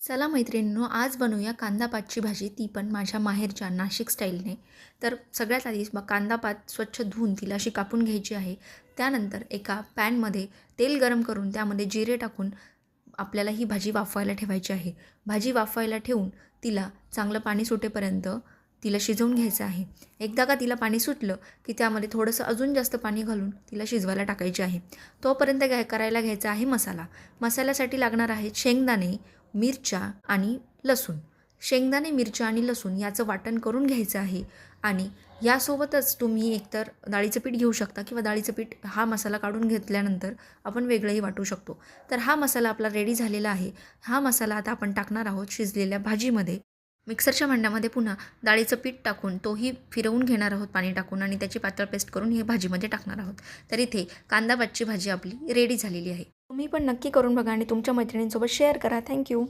चला मैत्रिणींनो, आज बनवूया कांदापातची भाजी, ती पण माझ्या माहेरच्या नाशिक स्टाईलने. तर सगळ्यात आधी मग कांदापात स्वच्छ धुवून तिला अशी कापून घ्यायची आहे. त्यानंतर एका पॅनमध्ये तेल गरम करून त्यामध्ये जिरे टाकून आपल्याला ही भाजी वाफवायला ठेवायची आहे. भाजी वाफवायला ठेवून तिला चांगलं पाणी सुटेपर्यंत तिला शिजवून घ्यायचं आहे. एकदा का तिला पाणी सुटलं की त्यामध्ये थोडंसं अजून जास्त पाणी घालून तिला शिजवायला टाकायचे आहे. तोपर्यंत करायला घ्यायचा आहे मसाला. मसाल्यासाठी लागणार आहेत शेंगदाणे, मिरच्या आणि लसूण. शेंगदाणे, मिरच्या आणि लसूण याचं वाटण करून घ्यायचं आहे. आणि यासोबतच तुम्ही एकतर डाळीचं पीठ घेऊ शकता किंवा डाळीचं पीठ हा मसाला काढून घेतल्यानंतर आपण वेगळंही वाटू शकतो. तर हा मसाला आपला रेडी झालेला आहे. हा मसाला आता आपण टाकणार आहोत शिजलेल्या भाजीमध्ये. मिक्सरच्या भांड्यामध्ये पुन्हा डाळीचं पीठ टाकून तोही फिरवून घेणार आहोत पाणी टाकून आणि त्याची पातळ पेस्ट करून हे भाजीमध्ये टाकणार आहोत. तर इथे कांदापातची भाजी आपली रेडी झालेली आहे. तुम्ही पण नक्की करून बघा आणि तुमच्या मैत्रिणींसोबत शेअर करा. थँक्यू.